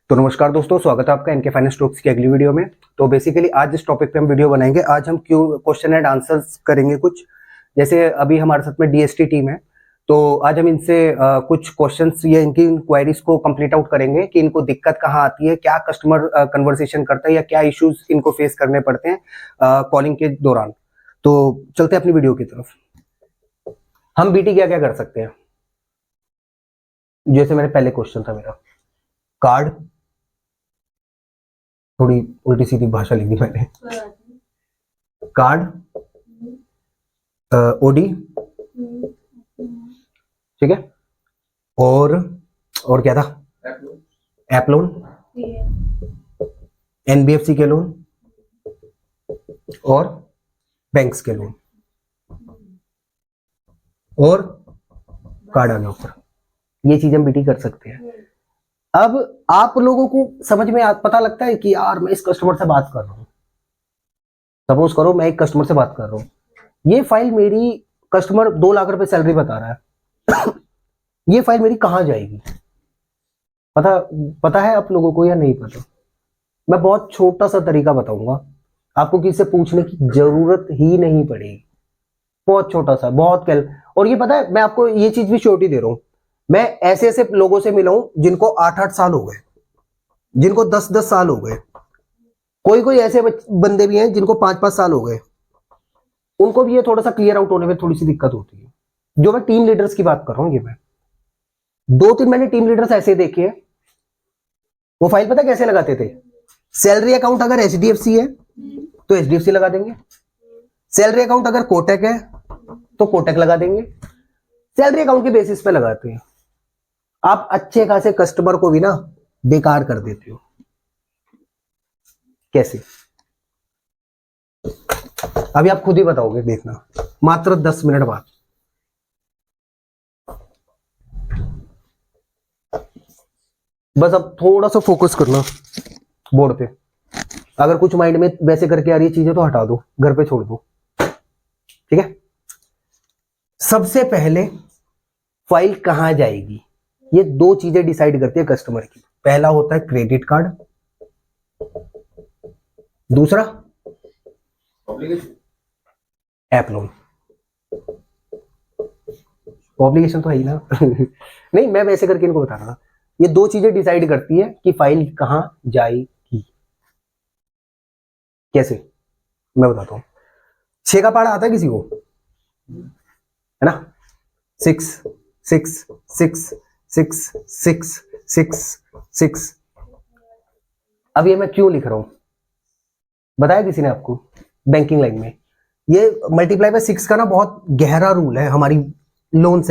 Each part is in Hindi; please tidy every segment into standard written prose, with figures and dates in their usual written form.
तो नमस्कार दोस्तों, स्वागत है आपका इनके फाइनेंस टॉक्स की अगली वीडियो में। तो बेसिकली आज जिस टॉपिक पे हम वीडियो बनाएंगे, आज हम क्वेश्चन एंड आंसर्स करेंगे कुछ। जैसे अभी हमारे साथ में डीएसटी टीम है, तो आज हम इनसे कुछ क्वेश्चंस या इनकी क्वेरीज को कंप्लीट आउट करेंगे कि इनको दिक्कत कहाँ आती है, क्या कस्टमर कन्वर्सेशन करता है या क्या इश्यूज इनको फेस करने पड़ते हैं कॉलिंग के दौरान। तो चलते हैं अपनी वीडियो की तरफ। हम बीटी क्या क्या कर सकते हैं। जैसे मेरे पहले क्वेश्चन था मेरा, कार्ड, थोड़ी उल्टी सीधी भाषा लिख दी मैंने, कार्ड, ओडी, ठीक है, और क्या था, ऐप लोन, एनबीएफसी के लोन और बैंक्स के लोन, और कार्ड आ गया ऊपर। ये चीज हम बीटी कर सकते हैं। अब आप लोगों को समझ में पता लगता है कि यार मैं इस कस्टमर से बात कर रहा हूं। सपोज करो मैं एक कस्टमर से बात कर रहा हूं, ये फाइल मेरी, कस्टमर 2 लाख रुपए सैलरी बता रहा है ये फाइल मेरी कहां जाएगी, पता है आप लोगों को या नहीं पता? मैं बहुत छोटा सा तरीका बताऊंगा, आपको किसी से पूछने की जरूरत ही नहीं पड़ेगी। बहुत छोटा सा, बहुत और ये पता है, मैं आपको ये चीज भी श्योरिटी दे रहा हूं, मैं ऐसे ऐसे लोगों से मिला हूं जिनको 8-8 साल हो गए, जिनको 10-10 साल हो गए, कोई ऐसे बंदे भी हैं जिनको 5-5 साल हो गए, उनको भी ये थोड़ा सा क्लियर आउट होने में थोड़ी सी दिक्कत होती है। जो मैं टीम लीडर्स की बात कर रहा हूं, ये मैं 2-3 मैंने टीम लीडर्स ऐसे देखे हैं, वो फाइल पता कैसे लगाते थे, सैलरी अकाउंट अगर एचडीएफसी है तो एचडीएफसी लगा देंगे, सैलरी अकाउंट अगर कोटक है तो कोटक लगा देंगे, सैलरी अकाउंट के बेसिस पे लगाते हैं। आप अच्छे खासे कस्टमर को भी ना बेकार कर देते हो। कैसे? अभी आप खुद ही बताओगे, देखना, मात्र 10 मिनट बाद। बस अब थोड़ा सा फोकस करना बोर्ड पे। अगर कुछ माइंड में वैसे करके आ रही है चीजें तो हटा दो, घर पे छोड़ दो, ठीक है। सबसे पहले फाइल कहां जाएगी, ये 2 चीजें डिसाइड करती है कस्टमर की। पहला होता है क्रेडिट कार्ड, दूसरा ऐप लोन। ऑब्लिगेशन तो है ही ना नहीं, मैं वैसे करके इनको बता रहा था। ये 2 चीजें डिसाइड करती है कि फाइल कहां जाएगी। कैसे, मैं बताता हूं। 6 का पहाड़ा आता है किसी को, है ना? 6 6 6 6 6 6 6। अब ये मैं क्यों लिख रहा हूं, बताया किसी ने आपको? बैंकिंग लाइन में ये मल्टीप्लाई बाय 6 का ना बहुत गहरा रूल है हमारी लोन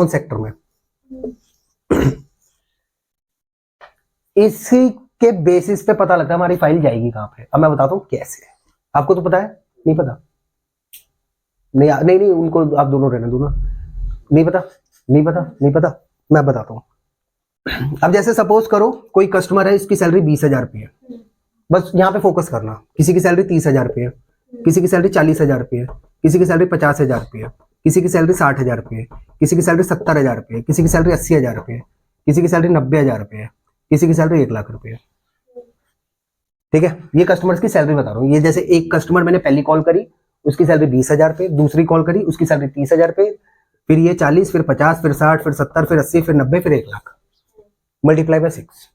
सेक्टर में इसी के बेसिस पे पता लगता है हमारी फाइल जाएगी कहां पे। अब मैं बताता हूं कैसे। आपको तो पता है, नहीं पता? नहीं, उनको आप दोनों रहने दो ना। नहीं पता, मैं बताता हूं। अब जैसे सपोज करो कोई कस्टमर है, इसकी सैलरी 20,000 रुपये है। बस यहाँ पे फोकस करना। किसी की सैलरी 30,000 रुपये है, किसी की सैलरी 40,000 रुपये है, किसी की सैलरी 50,000 रुपये है, किसी की सैलरी 60,000 रुपये है, किसी की सैलरी 70,000 रुपये है, किसी की सैलरी 80,000 रुपये है, किसी की सैलरी 90,000 रुपये है, किसी की सैलरी 1 लाख रुपये है। ठीक है, ये कस्टमर्स की सैलरी बता रहा हूँ। ये जैसे एक कस्टमर मैंने पहली कॉल करी, उसकी सैलरी 20,000 रुपये, दूसरी कॉल करी उसकी सैलरी 30,000 रुपये, फिर ये 40, फिर 50, फिर 60, फिर 70, फिर 80, फिर 90, फिर 1 लाख, मल्टीप्लाई बाय 6।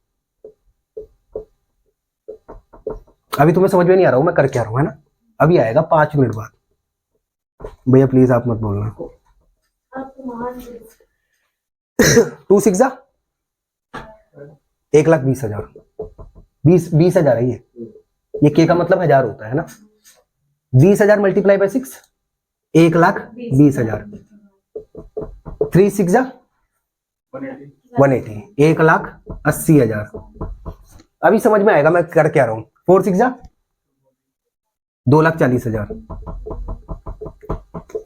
अभी तुम्हें समझ में नहीं आ रहा हूं मैं कर क्या रहा हूं, है ना? अभी आएगा 5 मिनट बाद। भैया प्लीज आप मत बोलना। 2 6 1,20,000, 20,000 है ये के का मतलब 1000 होता है ना। 20,000 मल्टीप्लाई बाय 6, 1,20,000। 3 6 180, 1,80,000। अभी समझ में आएगा मैं कर क्या रहा हूं। 4 6 2,40,000।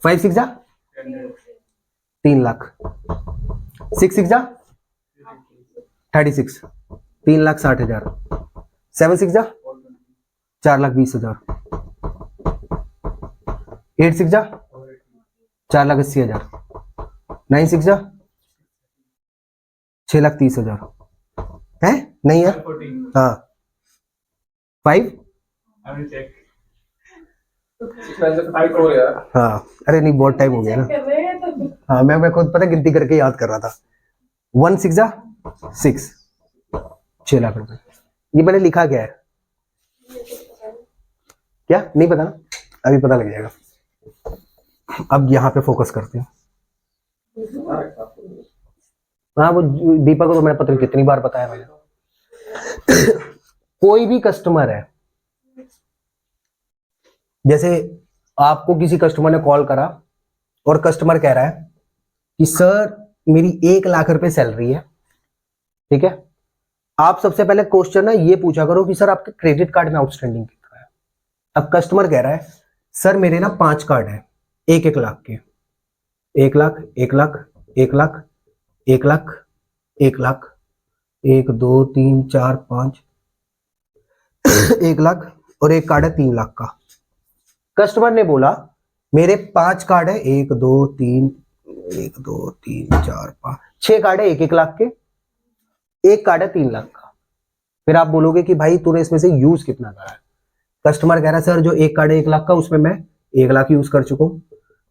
5 6 3 लाख। 6 6 36, 3,60,000। 7 6 4,20,000। 8 6 4,80,000। 9 6 6,30,000 है। नहीं है? हाँ 5। हाँ अरे नहीं बहुत टाइम हो गया ना। हाँ मैं खुद पता गिनती करके याद कर रहा था। 1 6 6, 6 लाख रुपए। ये मैंने लिखा क्या है? क्या नहीं पता ना, अभी पता लग जाएगा। अब यहाँ पे फोकस करते हैं। हाँ वो दीपक को तो मैंने पता नहीं कितनी बार बताया मैंने। कोई भी कस्टमर है, जैसे आपको किसी कस्टमर ने कॉल करा और कस्टमर कह रहा है कि सर मेरी 1 लाख रुपए सैलरी है, ठीक है। आप सबसे पहले क्वेश्चन ना ये पूछा करो कि सर आपके क्रेडिट कार्ड में आउटस्टैंडिंग कितना है। अब कस्टमर कह रहा है सर मेरे ना 5 कार्ड है 1 लाख के, 1 लाख 1 लाख 1 लाख 1 लाख 1 लाख 1 2 3 4 5 1 लाख और एक कार्ड है 3 लाख का। कस्टमर ने बोला मेरे 5 कार्ड है 1 2 3 1 2 3 4 5 6 कार्ड है 1 लाख के, एक कार्ड है 3 लाख का। फिर आप बोलोगे कि भाई तूने इसमें से यूज कितना करा है। कस्टमर कह रहा है सर जो एक कार्ड है 1 लाख का उसमें मैं 1 लाख यूज कर चुका हूं,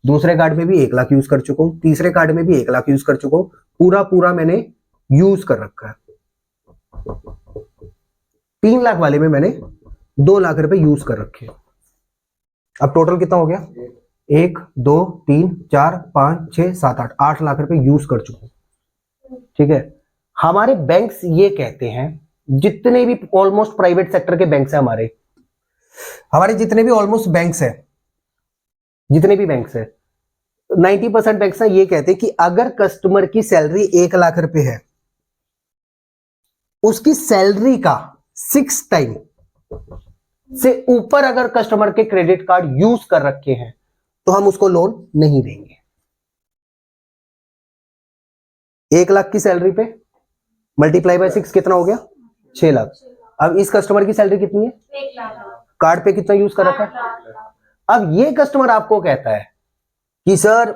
दूसरे कार्ड में भी 1 लाख यूज कर चुका हूं, तीसरे कार्ड में भी 1 लाख यूज कर चुका हूं, पूरा मैंने यूज कर रखा है। 3 लाख वाले में मैंने 2 लाख रुपए यूज कर रखे। अब टोटल कितना हो गया? 1 2 3 4 5 6 7 8 लाख रुपए यूज कर चुका हूं, ठीक है। हमारे बैंक्स ये कहते हैं, जितने भी ऑलमोस्ट प्राइवेट सेक्टर के बैंक्स हैं हमारे जितने भी ऑलमोस्ट बैंक्स हैं, जितने भी बैंक्स हैं 90% बैंक्स हैं ये कहते हैं कि अगर कस्टमर की सैलरी 1 लाख रुपए है, उसकी सैलरी का 6 टाइम से ऊपर अगर कस्टमर के क्रेडिट कार्ड यूज कर रखे हैं तो हम उसको लोन नहीं देंगे। 1 लाख की सैलरी पे मल्टीप्लाई बाय 6 कितना हो गया? 6 लाख। अब इस कस्टमर की सैलरी कितनी है? 1 लाख। कार्ड पे कितना यूज कर रखा है? अब ये कस्टमर आपको कहता है कि सर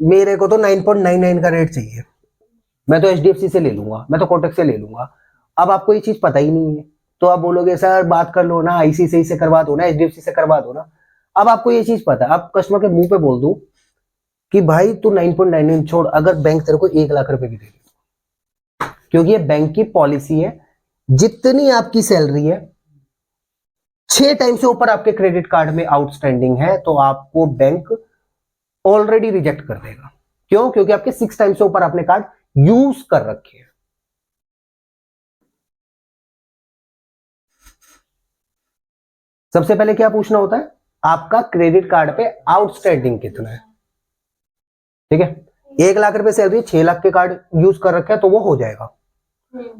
मेरे को तो 9.99 का रेट चाहिए, मैं तो एचडीएफसी से ले लूंगा, मैं तो कोटक से ले लूंगा। अब आपको ये चीज पता ही नहीं है तो आप बोलोगे सर बात कर लो ना, आईसीआईसीआई से करवा दो ना, एचडीएफसी से करवा दो ना। अब आपको ये चीज पता है, आप कस्टमर के मुंह पे बोल दो कि भाई तू 9.99 छोड़, अगर बैंक तेरे को 1 लाख रुपए भी दे दे, क्योंकि ये बैंक की पॉलिसी है, जितनी आपकी सैलरी है 6 टाइम से ऊपर आपके क्रेडिट कार्ड में आउटस्टैंडिंग है तो आपको बैंक ऑलरेडी रिजेक्ट कर देगा। क्यों? क्योंकि आपके 6 टाइम से ऊपर आपने कार्ड यूज कर रखे हैं। सबसे पहले क्या पूछना होता है? आपका क्रेडिट कार्ड पे आउटस्टैंडिंग कितना है, ठीक है। 1 लाख रुपए सैलरी, 6 लाख के कार्ड यूज कर रखे हैं तो वो हो जाएगा।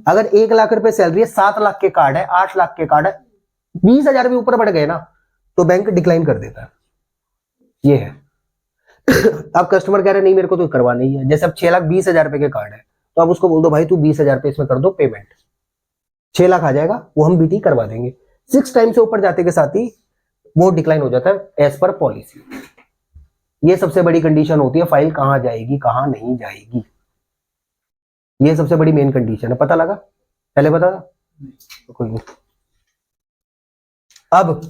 अगर 1 लाख रुपए सैलरी है, 7 लाख के कार्ड है, 8 लाख के कार्ड है, 20,000 भी ऊपर बढ़ गए ना तो बैंक डिक्लाइन कर देता है। ये है। अब कस्टमर कह रहे नहीं मेरे को तो करवा नहीं है, जैसे अब 6,20,000 रुपए के कार्ड है तो आप उसको बोल दो भाई तू 20,000 रुपए इसमें कर दो पेमेंट, 6 लाख आ जाएगा, वो हम बीटी करवा देंगे। 6 टाइम से ऊपर जाते के साथ ही वो डिक्लाइन हो जाता है एज पर पॉलिसी। ये सबसे बड़ी कंडीशन होती है, फाइल कहां जाएगी कहां नहीं जाएगी, ये सबसे बड़ी मेन कंडीशन है। पता लगा? पहले पता था तो कोई नहीं। अब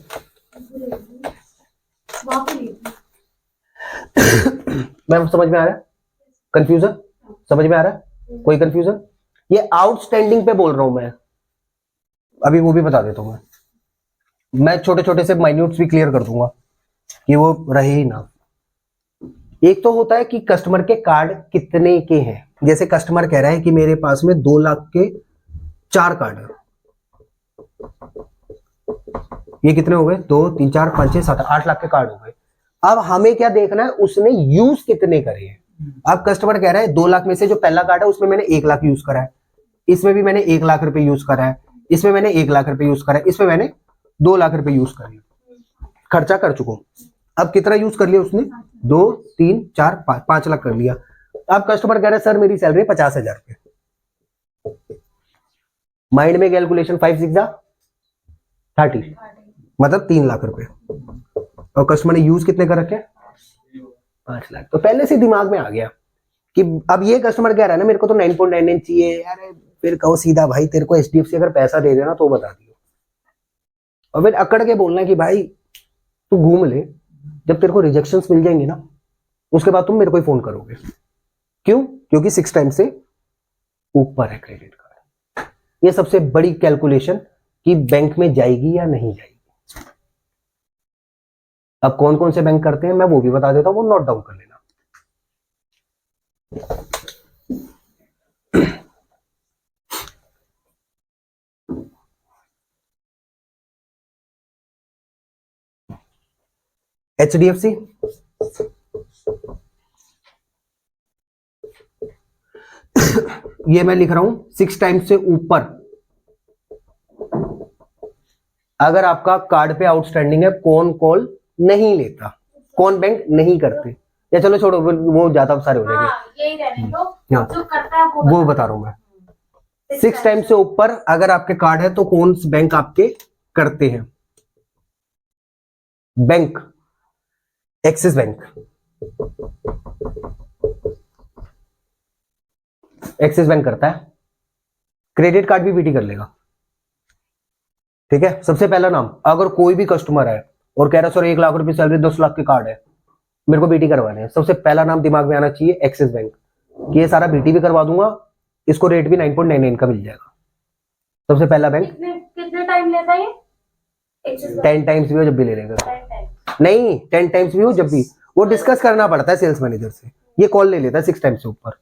मैं समझ में आ रहा है? कंफ्यूजन समझ में आ रहा है? कोई कंफ्यूजन? ये आउटस्टैंडिंग पे बोल रहा हूं मैं, अभी वो भी बता देता हूं मैं छोटे छोटे से माइन्यूट्स भी क्लियर कर दूंगा कि वो रहे ही ना। एक तो होता है कि कस्टमर के कार्ड कितने के हैं, जैसे कस्टमर कह रहा है कि मेरे पास में 2 लाख के 4 कार्ड है। ये कितने हो गए? 2 3 4 5 6 7 8 लाख के कार्ड हो गए। अब हमें क्या देखना है? उसने यूज कितने करे हैं। अब कस्टमर कह रहा है 2 लाख में से जो पहला कार्ड है उसमें मैंने 1 लाख यूज करा है, इसमें भी मैंने 1 लाख रुपए यूज करा है, इसमें मैंने 1 लाख रुपए यूज करा है, इसमें मैंने 2 लाख रुपए यूज करे, खर्चा कर चुका हूं। अब कितना यूज कर लिया उसने? 2 3 4 5 लाख कर लिया। अब कस्टमर कह रहा है सर मेरी सैलरी 50,000 रुपए। माइंड में कैलकुलेशन 5 6 30 मतलब 3 लाख रुपए, और कस्टमर ने यूज कितने कर रखे? 5 लाख। तो पहले से दिमाग में आ गया कि अब ये कस्टमर कह रहा है ना मेरे को तो 9.99 चाहिए, यार फिर कहो सीधा भाई तेरे को HDFC अगर पैसा दे देना तो बता दियो, और फिर अकड़ के बोलना कि भाई तू घूम ले, जब तेरे को रिजेक्शंस मिल जाएंगे ना उसके बाद तुम मेरे को ही फोन करोगे। क्यों? क्योंकि 6 टाइम से ऊपर है क्रेडिट कार्ड। ये सबसे बड़ी कैलकुलेशन कि बैंक में जाएगी या नहीं जाएगी। अब कौन कौन से बैंक करते हैं मैं वो भी बता देता हूं, वो नोट डाउन कर लेना। HDFC, ये मैं लिख रहा हूं 6 टाइम से ऊपर अगर आपका कार्ड पे आउटस्टैंडिंग है, कौन कॉल नहीं लेता, कौन बैंक नहीं करते, या चलो छोड़ो वो ज्यादा सारे हो जाएंगे। हाँ, यही रहने दो, हाँ, जो करता है वो बता रहा हूं मैं। 6 टाइम से ऊपर अगर आपके कार्ड है तो कौन बैंक आपके करते हैं? Bank, axis bank, axis bank करता है। क्रेडिट कार्ड भी बीटी कर लेगा, ठीक है। सबसे पहला नाम, अगर कोई भी कस्टमर है और कह रहा सर 1 लाख रुपए सैलरी 10 लाख के कार्ड है मेरे को बीटी करवाने हैं, सबसे पहला नाम दिमाग में आना चाहिए एक्सिस बैंक, कि ये सारा बीटी भी करवा दूंगा, इसको रेट भी 9.99 का मिल जाएगा। सबसे पहला बैंक। कितने टाइम लेता है ये? 10 टाइम्स भी हो जब भी ले लेगा, 10 टाइम नहीं 10 टाइम्स भी हो जब भी, वो डिस्कस करना पड़ता है सेल्स मैनेजर से, ये कॉल ले लेता है 6 टाइम से ऊपर।